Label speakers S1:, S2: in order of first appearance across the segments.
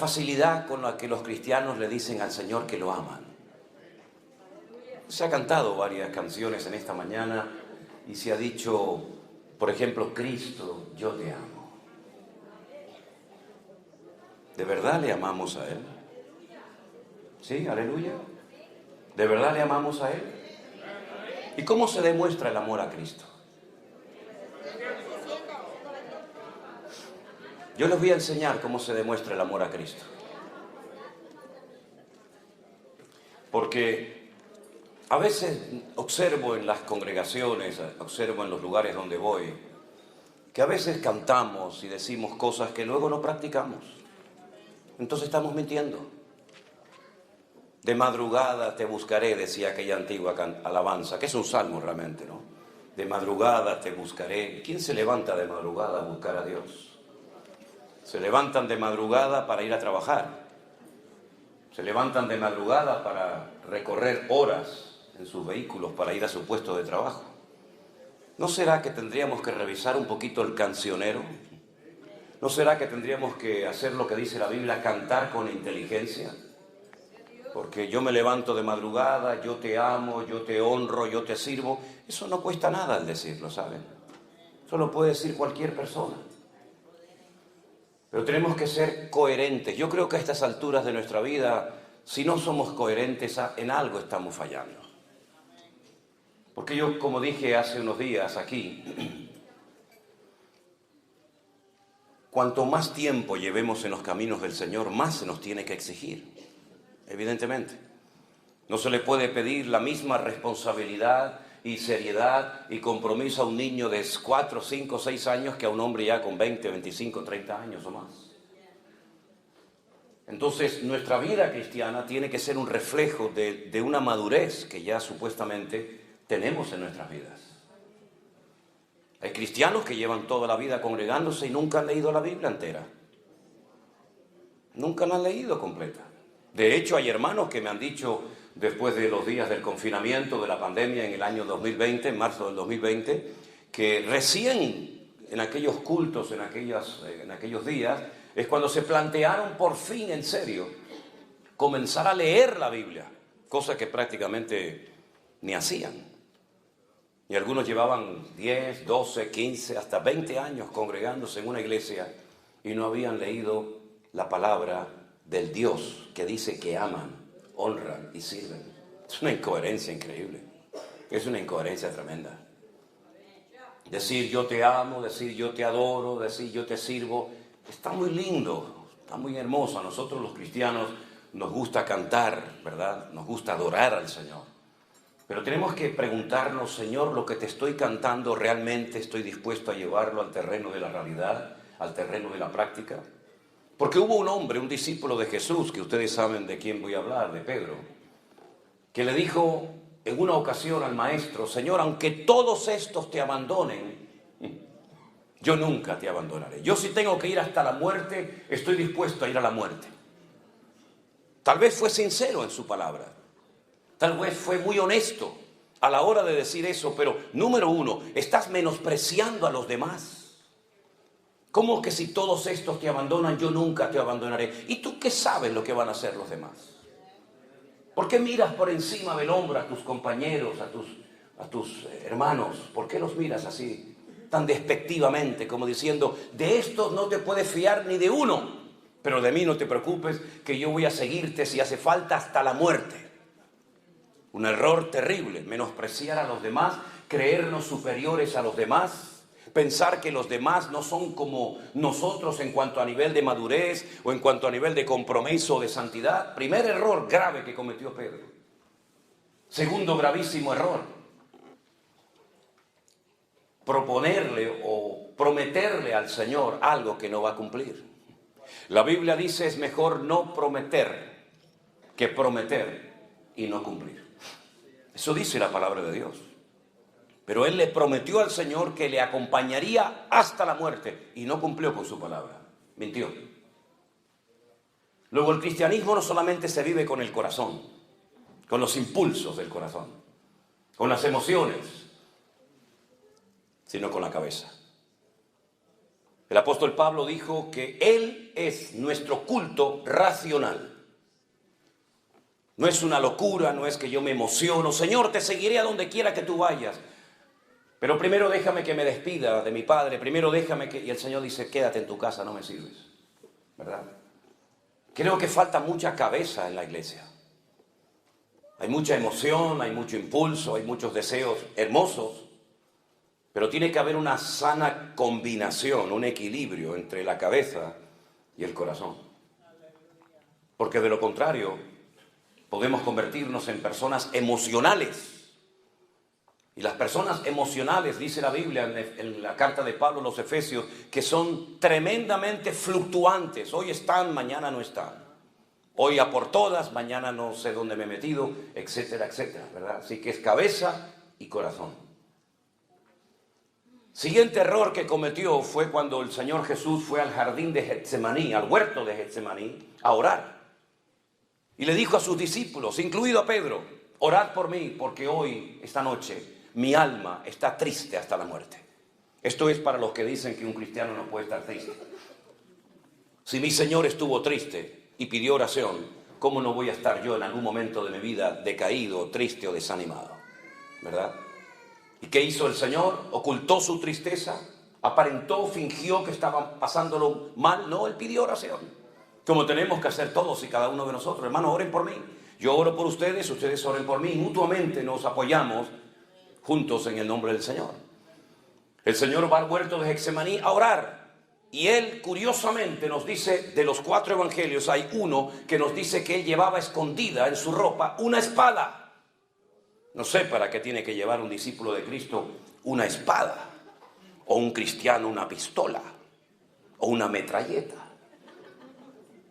S1: facilidad con la que los cristianos le dicen al Señor que lo aman. Se ha cantado varias canciones en esta mañana y se ha dicho, por ejemplo, Cristo, yo te amo. ¿De verdad le amamos a Él? ¿Sí? Aleluya. ¿De verdad le amamos a Él? ¿Y cómo se demuestra el amor a Cristo? Yo les voy a enseñar cómo se demuestra el amor a Cristo. Porque a veces observo en las congregaciones, observo en los lugares donde voy, que a veces cantamos y decimos cosas que luego no practicamos. Entonces estamos mintiendo. De madrugada te buscaré, decía aquella antigua alabanza, que es un salmo realmente, ¿no? De madrugada te buscaré. ¿Quién se levanta de madrugada a buscar a Dios? Se levantan de madrugada para ir a trabajar. Se levantan de madrugada para recorrer horas en sus vehículos para ir a su puesto de trabajo. ¿No será que tendríamos que revisar un poquito el cancionero? ¿No será que tendríamos que hacer lo que dice la Biblia, cantar con inteligencia? Porque yo me levanto de madrugada, yo te amo, yo te honro, yo te sirvo. Eso no cuesta nada al decirlo, ¿saben? Eso lo puede decir cualquier persona. Pero tenemos que ser coherentes. Yo creo que a estas alturas de nuestra vida, si no somos coherentes, en algo estamos fallando. Porque yo, como dije hace unos días aquí, cuanto más tiempo llevemos en los caminos del Señor, más se nos tiene que exigir, evidentemente. No se le puede pedir la misma responsabilidad y seriedad y compromiso a un niño de 4, 5, 6 años que a un hombre ya con 20, 25, 30 años o más. Entonces, nuestra vida cristiana tiene que ser un reflejo de una madurez que ya supuestamente tenemos en nuestras vidas. Hay cristianos que llevan toda la vida congregándose y nunca han leído la Biblia entera. Nunca la han leído completa. De hecho, hay hermanos que me han dicho, después de los días del confinamiento, de la pandemia en el año 2020, en marzo del 2020, que recién en aquellos cultos, en aquellos días, es cuando se plantearon por fin, en serio, comenzar a leer la Biblia, cosa que prácticamente ni hacían. Y algunos llevaban 10, 12, 15, hasta 20 años congregándose en una iglesia y no habían leído la palabra del Dios que dice que aman, honran y sirven. Es una incoherencia increíble. Es una incoherencia tremenda. Decir yo te amo, decir yo te adoro, decir yo te sirvo, está muy lindo, está muy hermoso. A nosotros los cristianos nos gusta cantar, ¿verdad? Nos gusta adorar al Señor. Pero tenemos que preguntarnos, Señor, lo que te estoy cantando, ¿realmente estoy dispuesto a llevarlo al terreno de la realidad, al terreno de la práctica? Porque hubo un hombre, un discípulo de Jesús, que ustedes saben de quién voy a hablar, de Pedro, que le dijo en una ocasión al maestro, Señor, aunque todos estos te abandonen, yo nunca te abandonaré. Yo si tengo que ir hasta la muerte, estoy dispuesto a ir a la muerte. Tal vez fue sincero en su palabra. Tal vez fue muy honesto a la hora de decir eso, pero número uno, estás menospreciando a los demás. ¿Cómo que si todos estos te abandonan, yo nunca te abandonaré? ¿Y tú qué sabes lo que van a hacer los demás? ¿Por qué miras por encima del hombro a tus compañeros, a tus hermanos? ¿Por qué los miras así, tan despectivamente, como diciendo, de estos no te puedes fiar ni de uno, pero de mí no te preocupes, que yo voy a seguirte si hace falta hasta la muerte? Un error terrible, menospreciar a los demás, creernos superiores a los demás, pensar que los demás no son como nosotros en cuanto a nivel de madurez o en cuanto a nivel de compromiso o de santidad. Primer error grave que cometió Pedro. Segundo gravísimo error, proponerle o prometerle al Señor algo que no va a cumplir. La Biblia dice es mejor no prometer que prometer y no cumplir. Eso dice la palabra de Dios. Pero él le prometió al Señor que le acompañaría hasta la muerte y no cumplió con su palabra. Mintió. Luego el cristianismo no solamente se vive con el corazón, con los impulsos del corazón, con las emociones, sino con la cabeza. El apóstol Pablo dijo que Él es nuestro culto racional. No es una locura, no es que yo me emociono. Señor, te seguiré a donde quiera que tú vayas. Pero primero déjame que me despida de mi padre. Primero déjame que... Y el Señor dice, quédate en tu casa, no me sirves. ¿Verdad? Creo que falta mucha cabeza en la iglesia. Hay mucha emoción, hay mucho impulso, hay muchos deseos hermosos. Pero tiene que haber una sana combinación, un equilibrio entre la cabeza y el corazón. Porque de lo contrario, podemos convertirnos en personas emocionales. Y las personas emocionales, dice la Biblia en la carta de Pablo a los Efesios, que son tremendamente fluctuantes. Hoy están, mañana no están. Hoy a por todas, mañana no sé dónde me he metido, etcétera, etcétera, ¿verdad? Así que es cabeza y corazón. Siguiente error que cometió fue cuando el Señor Jesús fue al jardín de Getsemaní, al huerto de Getsemaní, a orar. Y le dijo a sus discípulos, incluido a Pedro, orad por mí, porque hoy, esta noche, mi alma está triste hasta la muerte. Esto es para los que dicen que un cristiano no puede estar triste. Si mi Señor estuvo triste y pidió oración, ¿cómo no voy a estar yo en algún momento de mi vida decaído, triste o desanimado? ¿Verdad? ¿Y qué hizo el Señor? ¿Ocultó su tristeza? ¿Aparentó, fingió que estaba pasándolo mal? No, Él pidió oración. Como tenemos que hacer todos y cada uno de nosotros. Hermanos, oren por mí. Yo oro por ustedes, ustedes oren por mí. Mutuamente nos apoyamos juntos en el nombre del Señor. El Señor va al huerto de Getsemaní a orar. Y Él, curiosamente, nos dice, de los 4 evangelios, hay uno que nos dice que Él llevaba escondida en su ropa una espada. No sé para qué tiene que llevar un discípulo de Cristo una espada, o un cristiano una pistola, o una metralleta.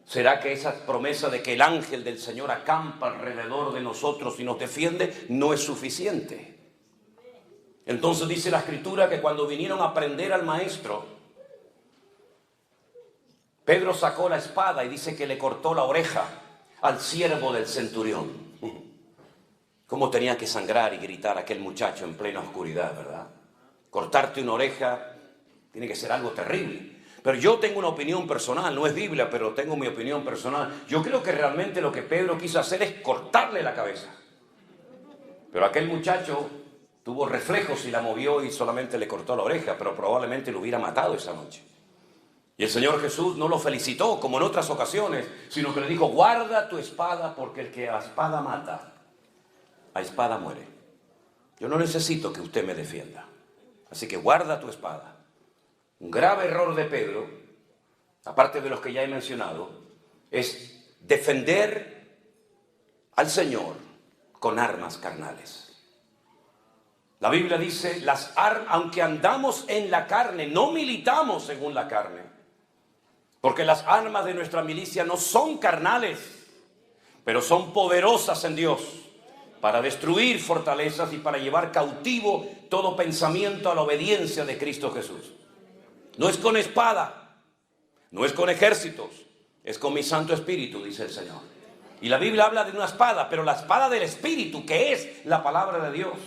S1: ¿Será que esa promesa de que el ángel del Señor acampa alrededor de nosotros y nos defiende no es suficiente? Entonces dice la Escritura que cuando vinieron a prender al maestro, Pedro sacó la espada y dice que le cortó la oreja al siervo del centurión. Cómo tenía que sangrar y gritar aquel muchacho en plena oscuridad, ¿verdad? Cortarte una oreja tiene que ser algo terrible. Pero yo tengo una opinión personal, no es Biblia, pero tengo mi opinión personal. Yo creo que realmente lo que Pedro quiso hacer es cortarle la cabeza. Pero aquel muchacho tuvo reflejos y la movió y solamente le cortó la oreja, pero probablemente lo hubiera matado esa noche. Y el Señor Jesús no lo felicitó como en otras ocasiones, sino que le dijo, guarda tu espada porque el que a espada mata, a espada muere. Yo no necesito que usted me defienda. Así que guarda tu espada. Un grave error de Pedro, aparte de los que ya he mencionado, es defender al Señor con armas carnales. La Biblia dice, aunque andamos en la carne, no militamos según la carne. Porque las armas de nuestra milicia no son carnales, pero son poderosas en Dios para destruir fortalezas y para llevar cautivo todo pensamiento a la obediencia de Cristo Jesús. No es con espada, no es con ejércitos, es con mi Santo Espíritu, dice el Señor. Y la Biblia habla de una espada, pero la espada del Espíritu, que es la palabra de Dios.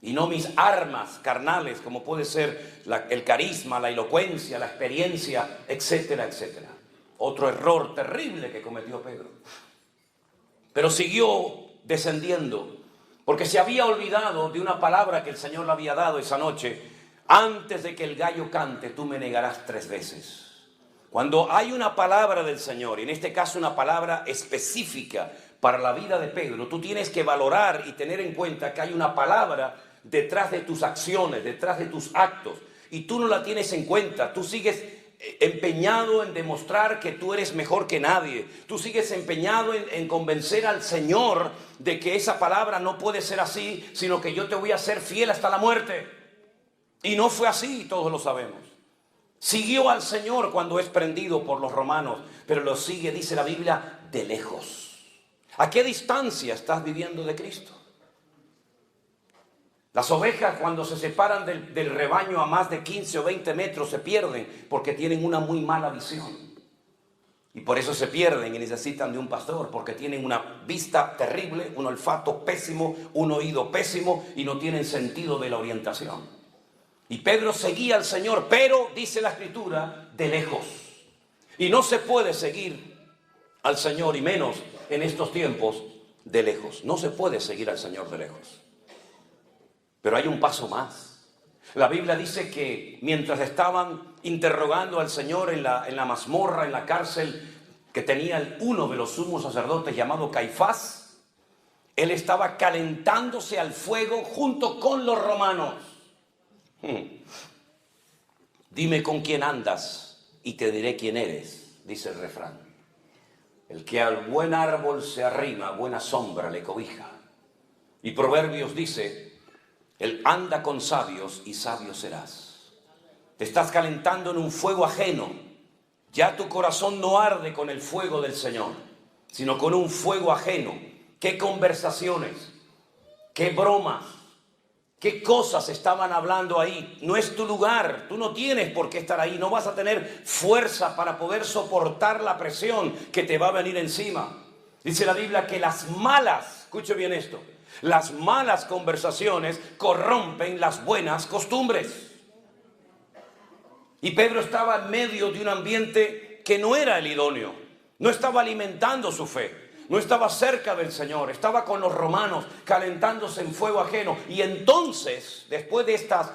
S1: Y no mis armas carnales, como puede ser el carisma, la elocuencia, la experiencia, etcétera, etcétera. Otro error terrible que cometió Pedro. Pero siguió descendiendo, porque se había olvidado de una palabra que el Señor le había dado esa noche. Antes de que el gallo cante, tú me negarás 3 veces. Cuando hay una palabra del Señor, y en este caso una palabra específica para la vida de Pedro, tú tienes que valorar y tener en cuenta que hay una palabra detrás de tus acciones, detrás de tus actos, y tú no la tienes en cuenta. Tú sigues empeñado en demostrar que tú eres mejor que nadie. Tú sigues empeñado en convencer al Señor de que esa palabra no puede ser así, sino que yo te voy a ser fiel hasta la muerte. Y no fue así, todos lo sabemos. Siguió al Señor cuando es prendido por los romanos, pero lo sigue, dice la Biblia, de lejos. ¿A qué distancia estás viviendo de Cristo? Las ovejas, cuando se separan del rebaño a más de 15 o 20 metros, se pierden porque tienen una muy mala visión. Y por eso se pierden y necesitan de un pastor, porque tienen una vista terrible, un olfato pésimo, un oído pésimo y no tienen sentido de la orientación. Y Pedro seguía al Señor, pero, dice la Escritura, de lejos. Y no se puede seguir al Señor, y menos en estos tiempos, de lejos. No se puede seguir al Señor de lejos. Pero hay un paso más. La Biblia dice que mientras estaban interrogando al Señor en la mazmorra, en la cárcel que tenía uno de los sumos sacerdotes llamado Caifás, él estaba calentándose al fuego junto con los romanos. Dime con quién andas y te diré quién eres, dice el refrán. El que al buen árbol se arrima, buena sombra le cobija. Y Proverbios dice, él anda con sabios y sabio serás. Te estás calentando en un fuego ajeno. Ya tu corazón no arde con el fuego del Señor, sino con un fuego ajeno. ¿Qué conversaciones? ¿Qué bromas? ¿Qué cosas estaban hablando ahí? No es tu lugar, tú no tienes por qué estar ahí, no vas a tener fuerza para poder soportar la presión que te va a venir encima. Dice la Biblia que las malas, escuche bien esto, las malas conversaciones corrompen las buenas costumbres. Y Pedro estaba en medio de un ambiente que no era el idóneo, no estaba alimentando su fe. No estaba cerca del Señor, estaba con los romanos calentándose en fuego ajeno. Y entonces, después de estas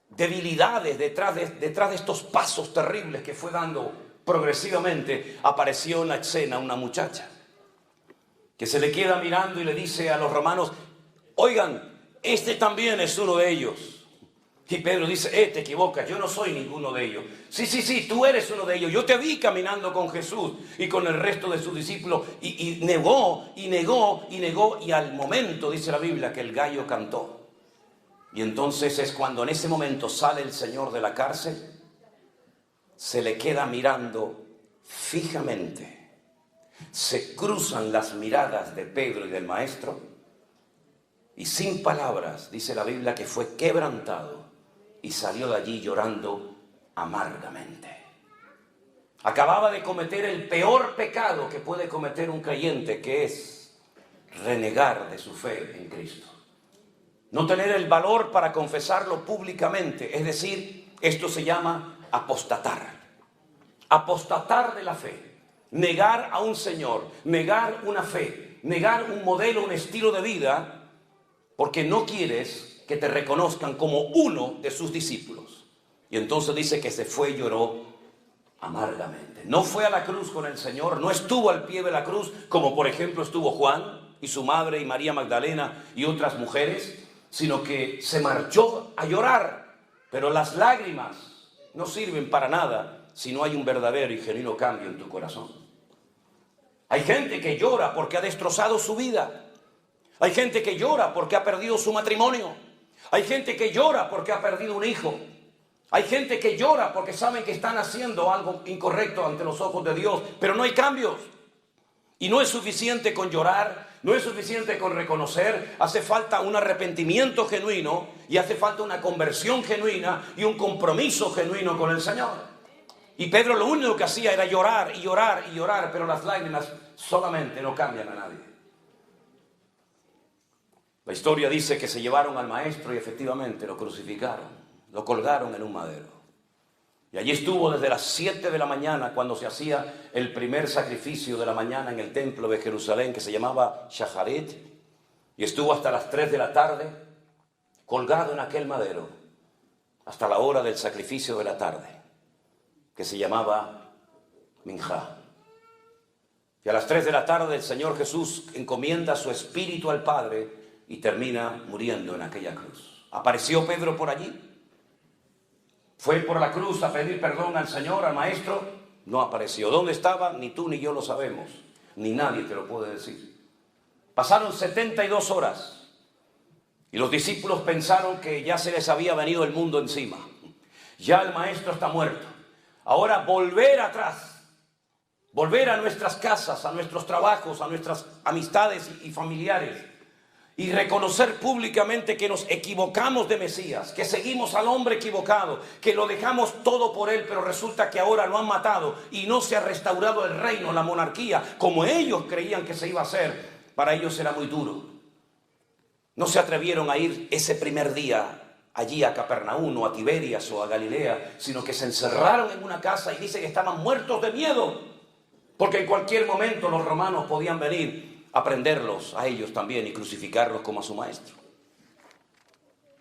S1: debilidades, detrás de estos pasos terribles que fue dando progresivamente, apareció en la escena una muchacha que se le queda mirando y le dice a los romanos, oigan, este también es uno de ellos. Y Pedro dice, te equivocas, yo no soy ninguno de ellos. Sí, tú eres uno de ellos. Yo te vi caminando con Jesús y con el resto de sus discípulos. Y negó, y al momento, dice la Biblia, que el gallo cantó. Y entonces es cuando en ese momento sale el Señor de la cárcel, se le queda mirando fijamente. Se cruzan las miradas de Pedro y del Maestro. Y sin palabras, dice la Biblia, que fue quebrantado. Y salió de allí llorando amargamente. Acababa de cometer el peor pecado que puede cometer un creyente, que es renegar de su fe en Cristo. No tener el valor para confesarlo públicamente. Es decir, esto se llama apostatar. Apostatar de la fe. Negar a un Señor, negar una fe, negar un modelo, un estilo de vida, porque no quieres que te reconozcan como uno de sus discípulos. Y entonces dice que se fue y lloró amargamente. No fue a la cruz con el Señor, no estuvo al pie de la cruz, como por ejemplo estuvo Juan y su madre y María Magdalena y otras mujeres, sino que se marchó a llorar. Pero las lágrimas no sirven para nada si no hay un verdadero y genuino cambio en tu corazón. Hay gente que llora porque ha destrozado su vida. Hay gente que llora porque ha perdido su matrimonio. Hay gente que llora porque ha perdido un hijo. Hay gente que llora porque saben que están haciendo algo incorrecto ante los ojos de Dios, pero no hay cambios. Y no es suficiente con llorar, no es suficiente con reconocer, hace falta un arrepentimiento genuino y hace falta una conversión genuina y un compromiso genuino con el Señor. Y Pedro lo único que hacía era llorar y llorar y llorar, pero las lágrimas solamente no cambian a nadie. La historia dice que se llevaron al Maestro y efectivamente lo crucificaron, lo colgaron en un madero. Y allí estuvo desde las 7 de la mañana, cuando se hacía el primer sacrificio de la mañana en el templo de Jerusalén, que se llamaba Shacharit, y estuvo hasta las 3 de la tarde, colgado en aquel madero, hasta la hora del sacrificio de la tarde, que se llamaba Minjá. Y a las 3 de la tarde el Señor Jesús encomienda su espíritu al Padre y termina muriendo en aquella cruz. ¿Apareció Pedro por allí? ¿Fue por la cruz a pedir perdón al Señor, al Maestro? No apareció. ¿Dónde estaba? Ni tú ni yo lo sabemos. Ni nadie te lo puede decir. Pasaron 72 horas y los discípulos pensaron que ya se les había venido el mundo encima. Ya el Maestro está muerto. Ahora volver atrás. Volver a nuestras casas, a nuestros trabajos, a nuestras amistades y familiares. Y reconocer públicamente que nos equivocamos de Mesías, que seguimos al hombre equivocado, que lo dejamos todo por él, pero resulta que ahora lo han matado y no se ha restaurado el reino, la monarquía, como ellos creían que se iba a hacer. Para ellos era muy duro. No se atrevieron a ir ese primer día allí a Capernaum o a Tiberias o a Galilea, sino que se encerraron en una casa y dice que estaban muertos de miedo, porque en cualquier momento los romanos podían venir a prenderlos a ellos también y crucificarlos como a su maestro.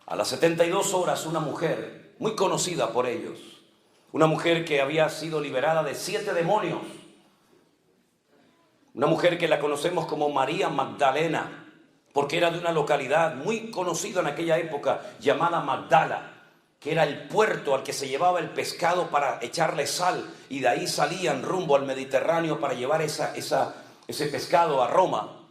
S1: A las 72 horas una mujer muy conocida por ellos, una mujer que había sido liberada de 7 demonios, una mujer que la conocemos como María Magdalena, porque era de una localidad muy conocida en aquella época llamada Magdala, que era el puerto al que se llevaba el pescado para echarle sal, y de ahí salían rumbo al Mediterráneo para llevar ese pescado a Roma.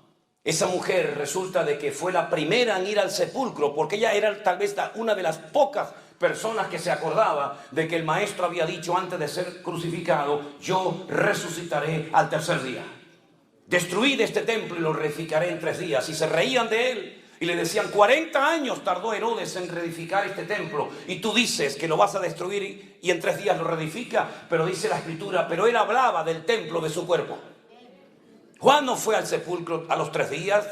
S1: Esa mujer resulta de que fue la primera en ir al sepulcro, porque ella era tal vez una de las pocas personas que se acordaba de que el maestro había dicho antes de ser crucificado: yo resucitaré al tercer día. Destruid este templo y lo reedificaré en 3 días. Y se reían de él y le decían: 40 años tardó Herodes en reedificar este templo, y tú dices que lo vas a destruir y en 3 días lo reedifica. Pero dice la escritura, pero él hablaba del templo de su cuerpo. Juan no fue al sepulcro a los 3 días,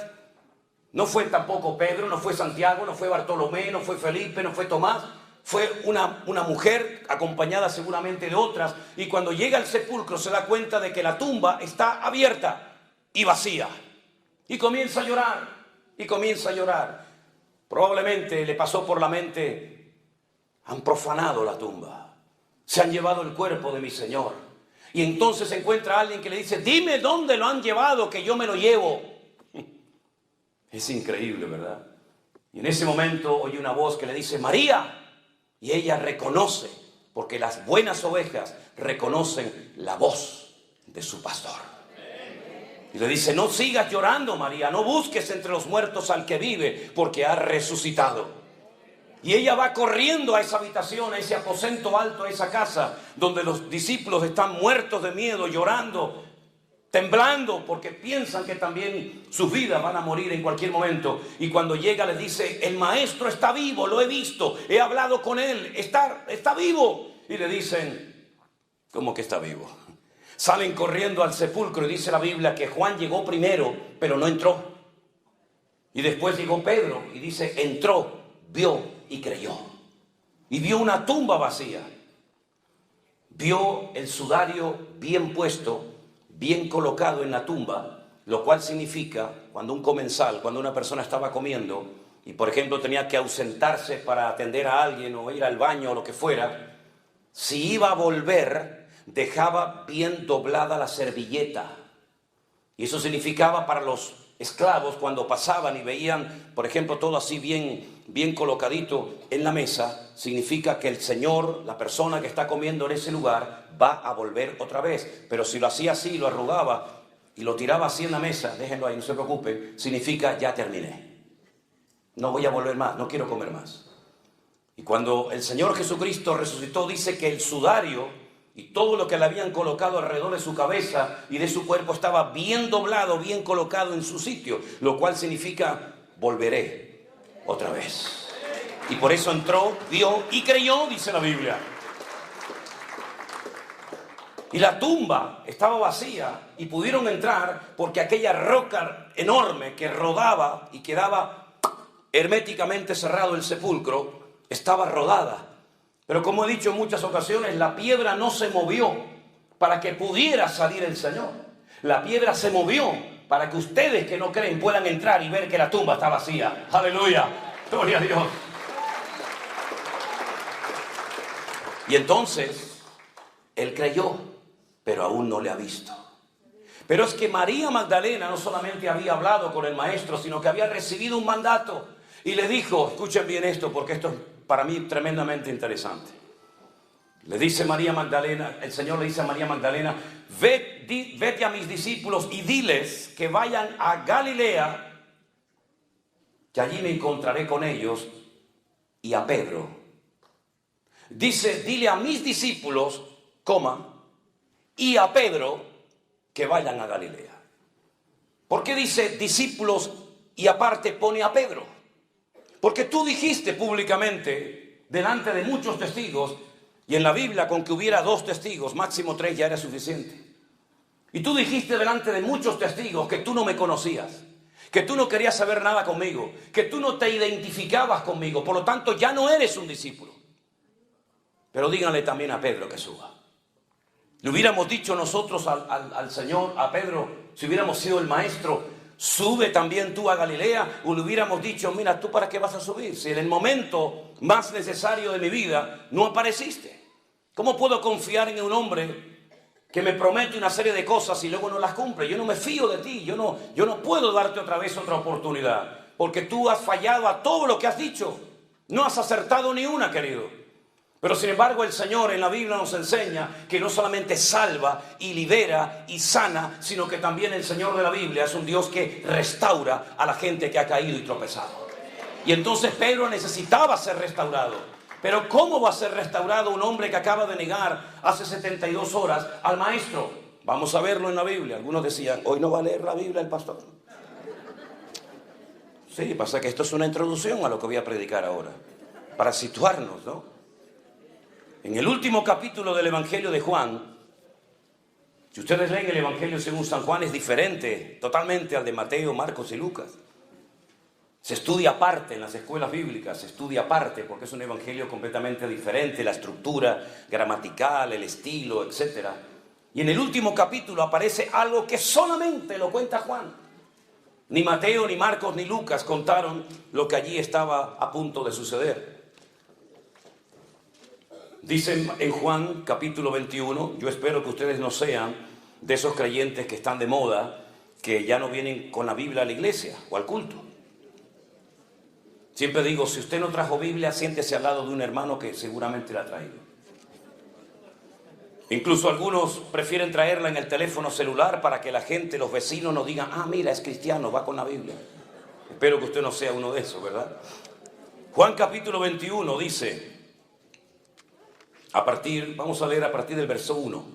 S1: no fue tampoco Pedro, no fue Santiago, no fue Bartolomé, no fue Felipe, no fue Tomás. Fue una mujer acompañada seguramente de otras, y cuando llega al sepulcro se da cuenta de que la tumba está abierta y vacía, y comienza a llorar, y comienza a llorar. Probablemente le pasó por la mente: han profanado la tumba, se han llevado el cuerpo de mi Señor. Y entonces encuentra a alguien que le dice: dime dónde lo han llevado, que yo me lo llevo. Es increíble, ¿verdad? Y en ese momento oye una voz que le dice: María. Y ella reconoce, porque las buenas ovejas reconocen la voz de su pastor. Y le dice: no sigas llorando, María, no busques entre los muertos al que vive, porque ha resucitado. Y ella va corriendo a esa habitación, a ese aposento alto, a esa casa, donde los discípulos están muertos de miedo, llorando, temblando, porque piensan que también sus vidas van a morir en cualquier momento. Y cuando llega les dice: el maestro está vivo, lo he visto, he hablado con él, está vivo. Y le dicen: ¿cómo que está vivo? Salen corriendo al sepulcro y dice la Biblia que Juan llegó primero, pero no entró. Y después llegó Pedro y dice: entró, vio y creyó. Y vio una tumba vacía. Vio el sudario bien puesto, bien colocado en la tumba, lo cual significa, cuando un comensal, cuando una persona estaba comiendo y por ejemplo tenía que ausentarse para atender a alguien o ir al baño o lo que fuera, si iba a volver, dejaba bien doblada la servilleta. Y eso significaba para los esclavos, cuando pasaban y veían, por ejemplo, todo así bien colocadito en la mesa, significa que el Señor, la persona que está comiendo en ese lugar, va a volver otra vez. Pero si lo hacía así, lo arrugaba y lo tiraba así en la mesa, déjenlo ahí, no se preocupen, significa: ya terminé, no voy a volver más, no quiero comer más. Y cuando el Señor Jesucristo resucitó, dice que el sudario y todo lo que le habían colocado alrededor de su cabeza y de su cuerpo estaba bien doblado, bien colocado en su sitio, lo cual significa: volveré otra vez. Y por eso entró, vio y creyó, dice la Biblia. Y la tumba estaba vacía y pudieron entrar porque aquella roca enorme que rodaba y quedaba herméticamente cerrado el sepulcro estaba rodada. Pero como he dicho en muchas ocasiones, la piedra no se movió para que pudiera salir el Señor. La piedra se movió para que ustedes que no creen puedan entrar y ver que la tumba está vacía. ¡Aleluya! ¡Gloria a Dios! Y entonces, él creyó, pero aún no le ha visto. Pero es que María Magdalena no solamente había hablado con el maestro, sino que había recibido un mandato. Y le dijo, escuchen bien esto, porque esto es para mí tremendamente interesante. Le dice María Magdalena, el Señor le dice a María Magdalena: vete a mis discípulos y diles que vayan a Galilea, que allí me encontraré con ellos, y a Pedro. Dice: dile a mis discípulos, y a Pedro, que vayan a Galilea. ¿Por qué dice discípulos y aparte pone a Pedro? Porque tú dijiste públicamente, delante de muchos testigos, y en la Biblia con que hubiera 2 testigos, máximo 3 ya era suficiente. Y tú dijiste delante de muchos testigos que tú no me conocías. que tú no querías saber nada conmigo, que tú no te identificabas conmigo, por lo tanto ya no eres un discípulo. Pero díganle también a Pedro que suba. Le hubiéramos dicho nosotros al Señor, a Pedro, si hubiéramos sido el maestro, sube también tú a Galilea, o le hubiéramos dicho, mira, ¿tú para qué vas a subir? Si en el momento más necesario de mi vida no apareciste. ¿Cómo puedo confiar en un hombre que me promete una serie de cosas y luego no las cumple? Yo no me fío de ti, yo no puedo darte otra vez otra oportunidad, porque tú has fallado a todo lo que has dicho. No has acertado ni una, querido. Pero sin embargo el Señor en la Biblia nos enseña que no solamente salva y libera y sana, sino que también el Señor de la Biblia es un Dios que restaura a la gente que ha caído y tropezado. Y entonces Pedro necesitaba ser restaurado. Pero ¿cómo va a ser restaurado un hombre que acaba de negar hace 72 horas al maestro? Vamos a verlo en la Biblia. Algunos decían, hoy no va a leer la Biblia el pastor. Sí, pasa que esto es una introducción a lo que voy a predicar ahora, para situarnos, ¿no? En el último capítulo del Evangelio de Juan, si ustedes leen el Evangelio según San Juan, es diferente totalmente al de Mateo, Marcos y Lucas. Se estudia aparte en las escuelas bíblicas, se estudia aparte porque es un evangelio completamente diferente, la estructura gramatical, el estilo, etc. Y en el último capítulo aparece algo que solamente lo cuenta Juan. Ni Mateo, ni Marcos, ni Lucas contaron lo que allí estaba a punto de suceder. Dice en Juan capítulo 21, yo espero que ustedes no sean de esos creyentes que están de moda, que ya no vienen con la Biblia a la iglesia o al culto. Siempre digo, si usted no trajo Biblia, siéntese al lado de un hermano que seguramente la ha traído. Incluso algunos prefieren traerla en el teléfono celular para que la gente, los vecinos, nos digan, ah, mira, es cristiano, va con la Biblia. Espero que usted no sea uno de esos, ¿verdad? Juan capítulo 21 dice, vamos a leer a partir del verso 1.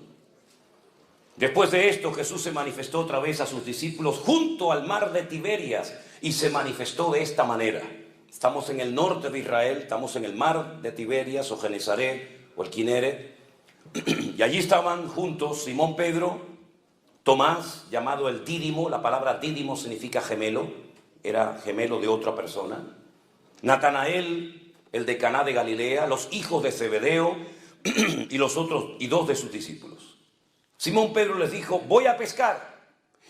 S1: Después de esto, Jesús se manifestó otra vez a sus discípulos junto al mar de Tiberias y se manifestó de esta manera. Estamos en el norte de Israel, estamos en el mar de Tiberias o Genesaret o el Kineret. Y allí estaban juntos Simón Pedro, Tomás, llamado el Dídimo, la palabra Dídimo significa gemelo, era gemelo de otra persona. Natanael, el de Caná de Galilea, los hijos de Zebedeo y dos de sus discípulos. Simón Pedro les dijo, voy a pescar.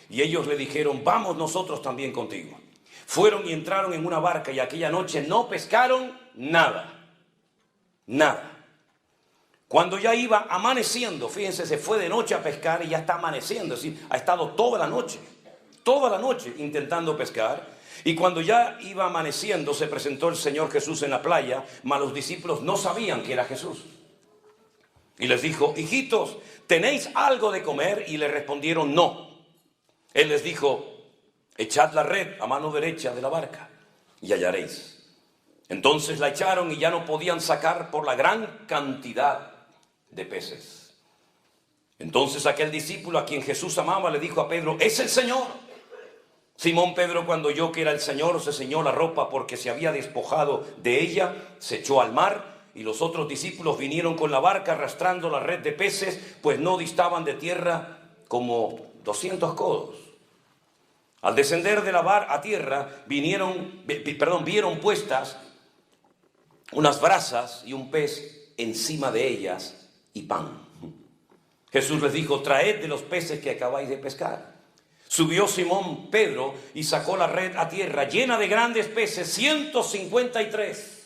S1: Y ellos le dijeron, vamos nosotros también contigo. Fueron y entraron en una barca y aquella noche no pescaron nada. Cuando ya iba amaneciendo, fíjense, se fue de noche a pescar y ya está amaneciendo, es decir, ha estado toda la noche intentando pescar. Y cuando ya iba amaneciendo, se presentó el Señor Jesús en la playa, mas los discípulos no sabían que era Jesús. Y les dijo, hijitos, ¿tenéis algo de comer? Y le respondieron, no. Él les dijo, echad la red a mano derecha de la barca y hallaréis. Entonces la echaron y ya no podían sacar por la gran cantidad de peces. Entonces aquel discípulo a quien Jesús amaba le dijo a Pedro, es el Señor. Simón Pedro, cuando oyó que era el Señor, se ciñó la ropa porque se había despojado de ella, se echó al mar. Y los otros discípulos vinieron con la barca arrastrando la red de peces, pues no distaban de tierra como 200 codos. Al descender de la barca a tierra, vieron puestas unas brasas y un pez encima de ellas y pan. Jesús les dijo, traed de los peces que acabáis de pescar. Subió Simón Pedro y sacó la red a tierra llena de grandes peces, 153.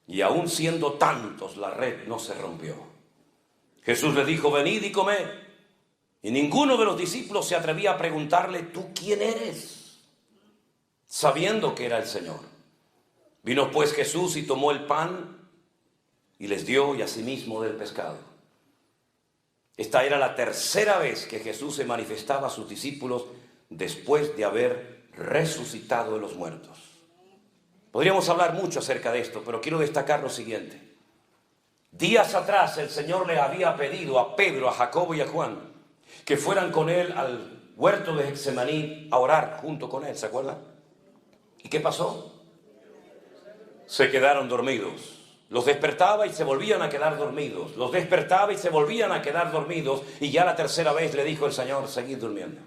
S1: Y aún siendo tantos, la red no se rompió. Jesús les dijo, venid y comed. Y ninguno de los discípulos se atrevía a preguntarle, ¿tú quién eres? Sabiendo que era el Señor. Vino pues Jesús y tomó el pan y les dio y asimismo del pescado. Esta era la tercera vez que Jesús se manifestaba a sus discípulos después de haber resucitado de los muertos. Podríamos hablar mucho acerca de esto, pero quiero destacar lo siguiente. Días atrás el Señor le había pedido a Pedro, a Jacobo y a Juan que fueran con él al huerto de Getsemaní a orar junto con él, ¿se acuerdan? ¿Y qué pasó? Se quedaron dormidos. Los despertaba y se volvían a quedar dormidos. Los despertaba y se volvían a quedar dormidos. Y ya la tercera vez le dijo el Señor, seguid durmiendo.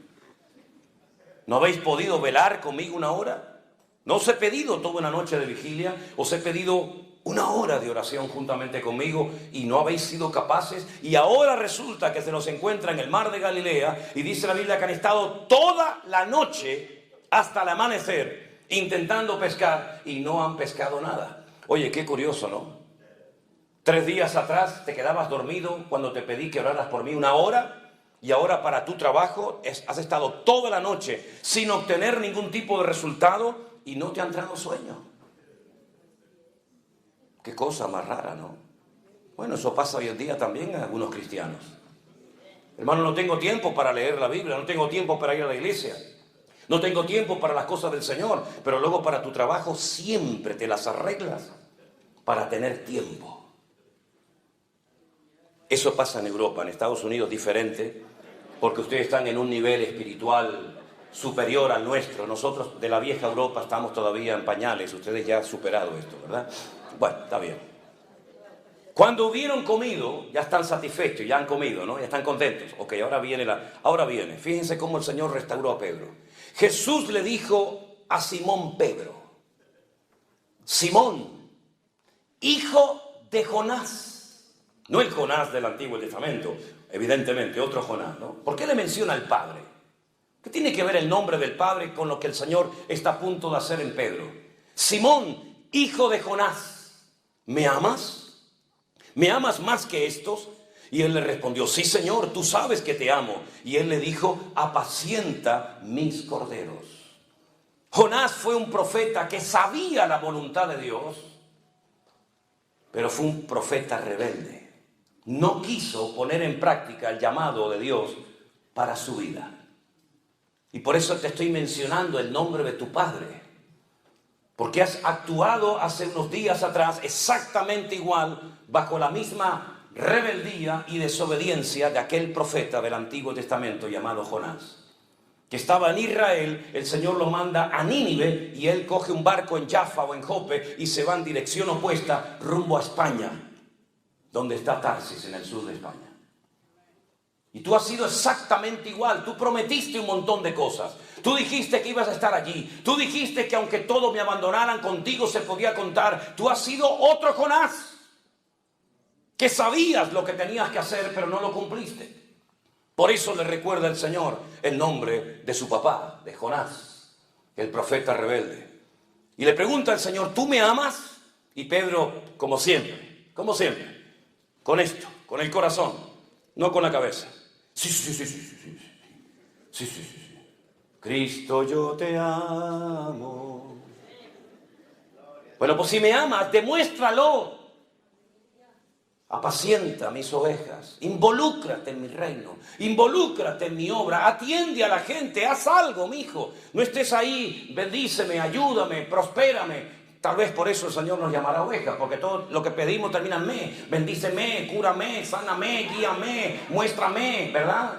S1: ¿No habéis podido velar conmigo una hora? ¿No os he pedido toda una noche de vigilia? ¿Os he pedido una hora de oración juntamente conmigo y no habéis sido capaces? Y ahora resulta que se nos encuentra en el mar de Galilea y dice la Biblia que han estado toda la noche hasta el amanecer intentando pescar y no han pescado nada. Oye, qué curioso, ¿no? 3 días atrás te quedabas dormido cuando te pedí que oraras por mí una hora. Y ahora para tu trabajo has estado toda la noche sin obtener ningún tipo de resultado y no te ha entrado sueño. Qué cosa más rara, ¿no? Bueno, eso pasa hoy en día también a algunos cristianos. Hermano, no tengo tiempo para leer la Biblia, no tengo tiempo para ir a la iglesia, no tengo tiempo para las cosas del Señor, pero luego para tu trabajo siempre te las arreglas para tener tiempo. Eso pasa en Europa, en Estados Unidos diferente, porque ustedes están en un nivel espiritual superior al nuestro. Nosotros de la vieja Europa estamos todavía en pañales, ustedes ya han superado esto, ¿verdad? Bueno, está bien. Cuando hubieron comido, ya están satisfechos, ya han comido, ¿no? Ya están contentos. Ok, ahora viene. Fíjense cómo el Señor restauró a Pedro. Jesús le dijo a Simón Pedro: Simón, hijo de Jonás. No el Jonás del Antiguo Testamento, evidentemente, otro Jonás, ¿no? ¿Por qué le menciona al Padre? ¿Qué tiene que ver el nombre del Padre con lo que el Señor está a punto de hacer en Pedro? Simón, hijo de Jonás, ¿me amas? ¿Me amas más que estos? Y él le respondió: sí, Señor, tú sabes que te amo. Y él le dijo: apacienta mis corderos. Jonás fue un profeta que sabía la voluntad de Dios, pero fue un profeta rebelde. No quiso poner en práctica el llamado de Dios para su vida. Y por eso te estoy mencionando el nombre de tu padre. Porque has actuado hace unos días atrás exactamente igual, bajo la misma rebeldía y desobediencia de aquel profeta del Antiguo Testamento llamado Jonás, que estaba en Israel. El Señor lo manda a Nínive y él coge un barco en Jaffa o en Jope y se va en dirección opuesta rumbo a España, donde está Tarsis, en el sur de España. Y tú has sido exactamente igual. Tú prometiste un montón de cosas. Tú dijiste que ibas a estar allí. Tú dijiste que aunque todos me abandonaran, contigo se podía contar. Tú has sido otro Jonás, que sabías lo que tenías que hacer, pero no lo cumpliste. Por eso le recuerda el Señor el nombre de su papá, de Jonás, el profeta rebelde. Y le pregunta al Señor: ¿tú me amas? Y Pedro, como siempre, con esto, con el corazón, no con la cabeza. Sí. Cristo, yo te amo. Bueno, pues si me amas, demuéstralo. Apacienta mis ovejas, involúcrate en mi reino, involúcrate en mi obra, atiende a la gente, haz algo, mijo. No estés ahí, bendíceme, ayúdame, prospérame. Tal vez por eso el Señor nos llamará ovejas, porque todo lo que pedimos termina en me. Bendíceme, cúrame, sáname, guíame, muéstrame, ¿verdad?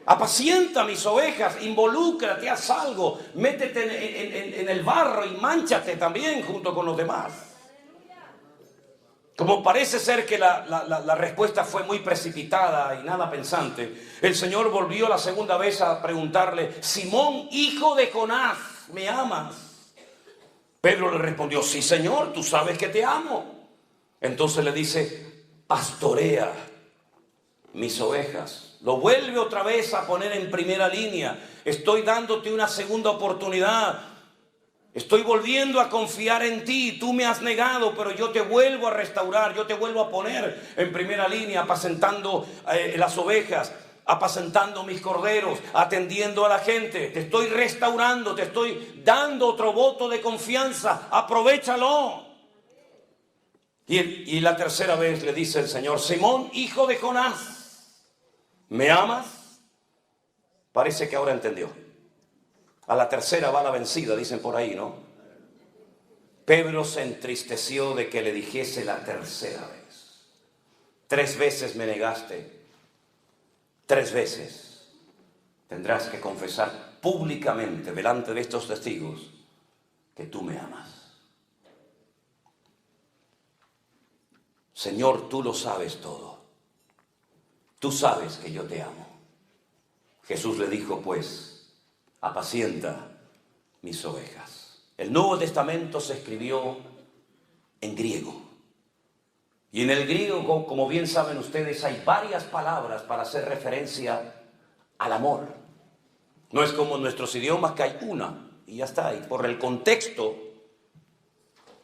S1: Apacienta mis ovejas, involúcrate, haz algo, métete en el barro y mánchate también junto con los demás. Como parece ser que la respuesta fue muy precipitada y nada pensante, el Señor volvió la segunda vez a preguntarle: Simón, hijo de Jonás, ¿me amas? Pedro le respondió: sí, Señor, tú sabes que te amo. Entonces le dice: pastorea mis ovejas. Lo vuelve otra vez a poner en primera línea. Estoy dándote una segunda oportunidad. Estoy volviendo a confiar en ti. Tú me has negado, pero yo te vuelvo a restaurar. Yo te vuelvo a poner en primera línea, apacentando las ovejas, apacentando mis corderos, atendiendo a la gente. Te estoy restaurando, te estoy dando otro voto de confianza. Aprovéchalo. Y la tercera vez le dice el Señor: Simón, hijo de Jonás, ¿me amas? Parece que ahora entendió. A la tercera va la vencida, dicen por ahí, ¿no? Pedro se entristeció de que le dijese la tercera vez: 3 veces me negaste, 3 veces tendrás que confesar públicamente delante de estos testigos que tú me amas. Señor, tú lo sabes todo. Tú sabes que yo te amo. Jesús le dijo, pues, apacienta mis ovejas. El Nuevo Testamento se escribió en griego. Y en el griego, como bien saben ustedes, hay varias palabras para hacer referencia al amor. No es como en nuestros idiomas que hay una y ya está. Y por el contexto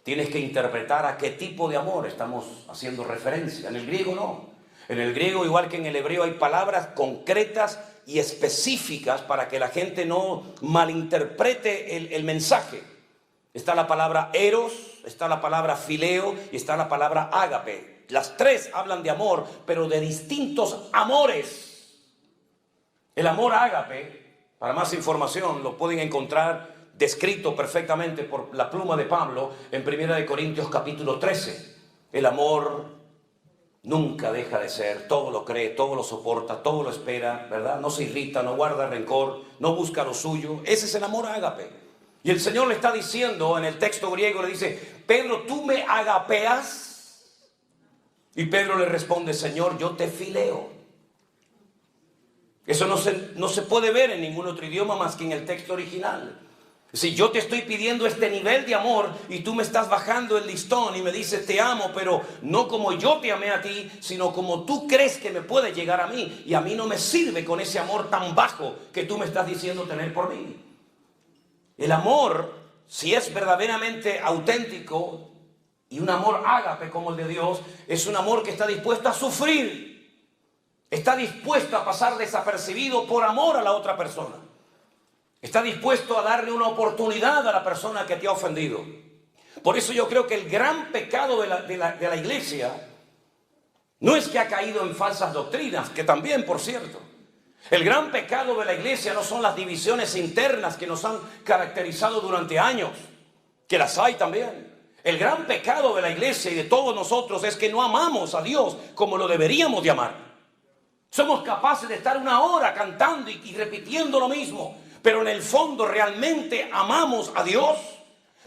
S1: tienes que interpretar a qué tipo de amor estamos haciendo referencia. En el griego no. En el griego, igual que en el hebreo, hay palabras concretas y específicas para que la gente no malinterprete el mensaje. Está la palabra eros, está la palabra fileo y está la palabra ágape. Las tres hablan de amor, pero de distintos amores. El amor ágape, para más información, lo pueden encontrar descrito perfectamente por la pluma de Pablo en 1 Corintios capítulo 13. El amor nunca deja de ser, todo lo cree, todo lo soporta, todo lo espera, ¿verdad? No se irrita, no guarda rencor, no busca lo suyo. Ese es el amor ágape. Y el Señor le está diciendo en el texto griego, le dice: Pedro, ¿tú me agapeas? Y Pedro le responde: Señor, yo te fileo. Eso no se puede ver en ningún otro idioma más que en el texto original. Si yo te estoy pidiendo este nivel de amor y tú me estás bajando el listón y me dices te amo, pero no como yo te amé a ti, sino como tú crees que me puede llegar a mí, y a mí no me sirve con ese amor tan bajo que tú me estás diciendo tener por mí. El amor, si es verdaderamente auténtico y un amor ágape como el de Dios, es un amor que está dispuesto a sufrir, está dispuesto a pasar desapercibido por amor a la otra persona. Está dispuesto a darle una oportunidad a la persona que te ha ofendido. Por eso yo creo que el gran pecado de la iglesia no es que ha caído en falsas doctrinas, que también, por cierto. El gran pecado de la iglesia no son las divisiones internas que nos han caracterizado durante años, que las hay también. El gran pecado de la iglesia y de todos nosotros es que no amamos a Dios como lo deberíamos de amar. Somos capaces de estar una hora cantando y repitiendo lo mismo, pero en el fondo realmente amamos a Dios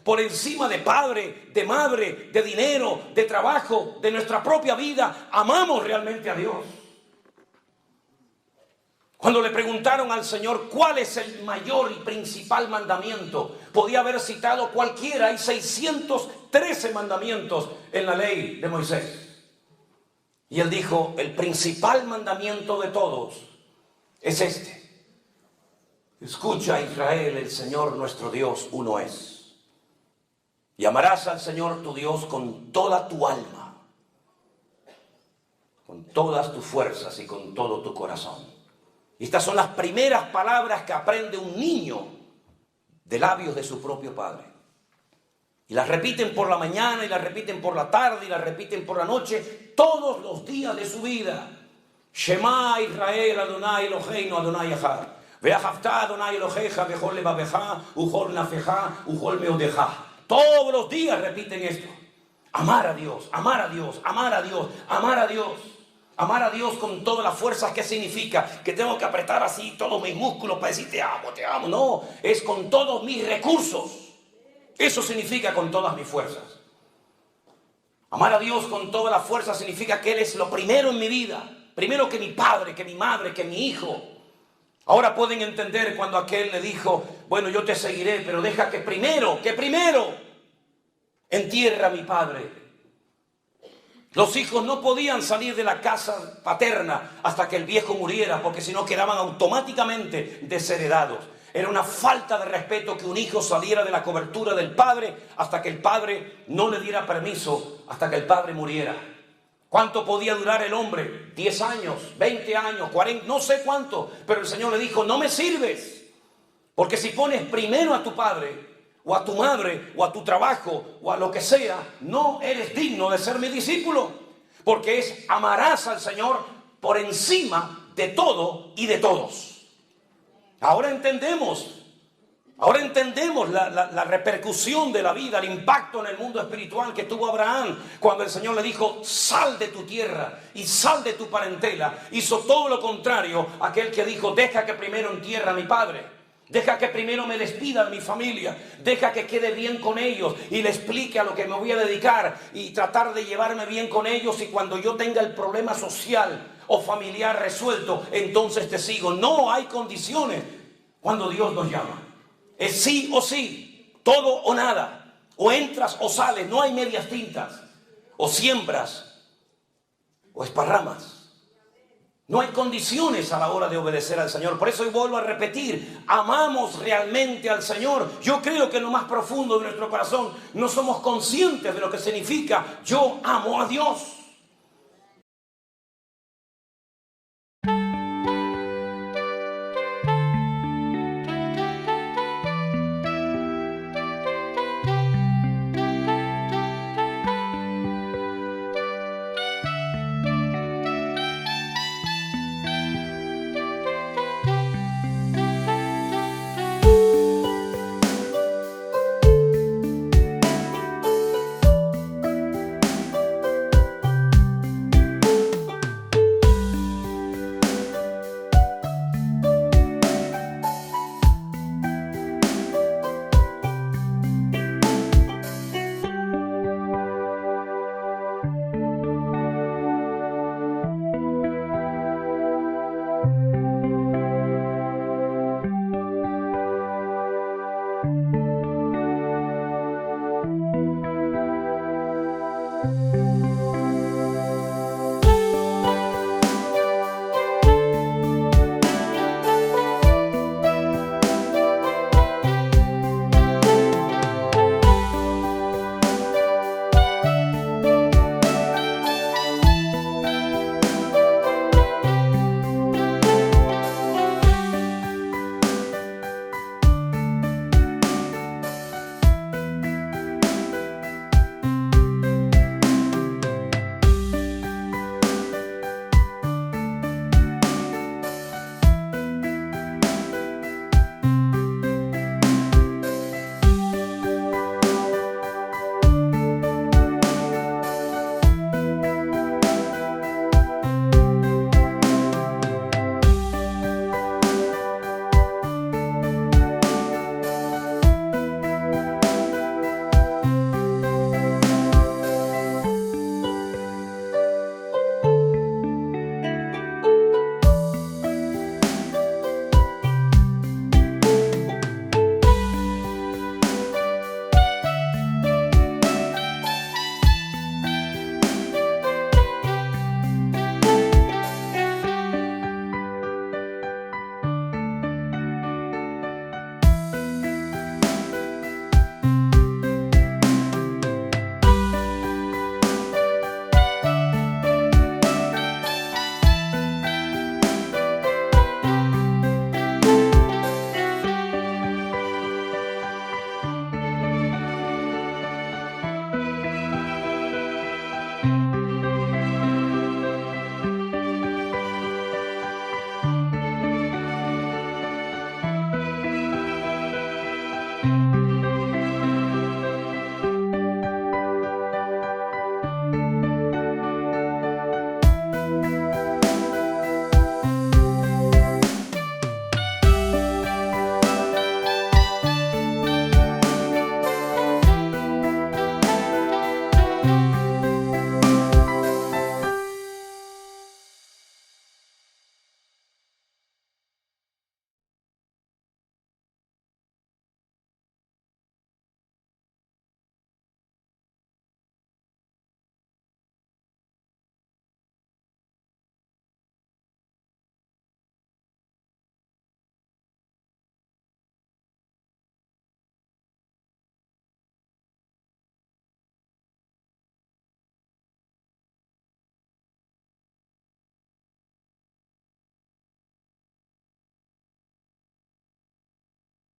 S1: por encima de padre, de madre, de dinero, de trabajo, de nuestra propia vida. Amamos realmente a Dios. Cuando le preguntaron al Señor cuál es el mayor y principal mandamiento, podía haber citado cualquiera. Hay 613 mandamientos en la ley de Moisés. Y él dijo: el principal mandamiento de todos es este: escucha, Israel, el Señor nuestro Dios uno es. Y amarás al Señor tu Dios con toda tu alma, con todas tus fuerzas y con todo tu corazón. Y estas son las primeras palabras que aprende un niño de labios de su propio padre. Y las repiten por la mañana, y las repiten por la tarde, y las repiten por la noche, todos los días de su vida. Shema Israel, Adonai Eloheinu, Adonai Echad. Ve'ahavta Adonai Elohecha bechol levavecha, uchol nafecha, uchol meodecha. Todos los días repiten esto. Amar a Dios, amar a Dios, amar a Dios, amar a Dios. Amar a Dios con todas las fuerzas. ¿Qué significa? Que tengo que apretar así todos mis músculos para decir te amo, te amo. No, es con todos mis recursos. Eso significa con todas mis fuerzas. Amar a Dios con toda la fuerza significa que Él es lo primero en mi vida. Primero que mi padre, que mi madre, que mi hijo. Ahora pueden entender cuando aquel le dijo: bueno, yo te seguiré, pero deja que primero entierre a mi padre. Los hijos no podían salir de la casa paterna hasta que el viejo muriera, porque si no quedaban automáticamente desheredados. Era una falta de respeto que un hijo saliera de la cobertura del padre hasta que el padre no le diera permiso, hasta que el padre muriera. ¿Cuánto podía durar el hombre? 10 años, 20 años, 40, no sé cuánto. Pero el Señor le dijo: no me sirves, porque si pones primero a tu padre, o a tu madre, o a tu trabajo, o a lo que sea, no eres digno de ser mi discípulo. Porque es: amarás al Señor por encima de todo y de todos. Ahora entendemos la repercusión de la vida, el impacto en el mundo espiritual que tuvo Abraham cuando el Señor le dijo: sal de tu tierra y sal de tu parentela. Hizo todo lo contrario a aquel que dijo: deja que primero entierre a mi padre, deja que primero me despida de mi familia, deja que quede bien con ellos y le explique a lo que me voy a dedicar y tratar de llevarme bien con ellos, y cuando yo tenga el problema social o familiar resuelto, entonces te sigo. No hay condiciones. cuando Dios nos llama. Es sí o sí, todo o nada. O entras o sales, no hay medias tintas. O siembras o esparramas. No hay condiciones a la hora de obedecer al Señor. Por eso hoy vuelvo a repetir, amamos realmente al Señor. Yo creo que en lo más profundo de nuestro corazón no somos conscientes de lo que significa yo amo a Dios.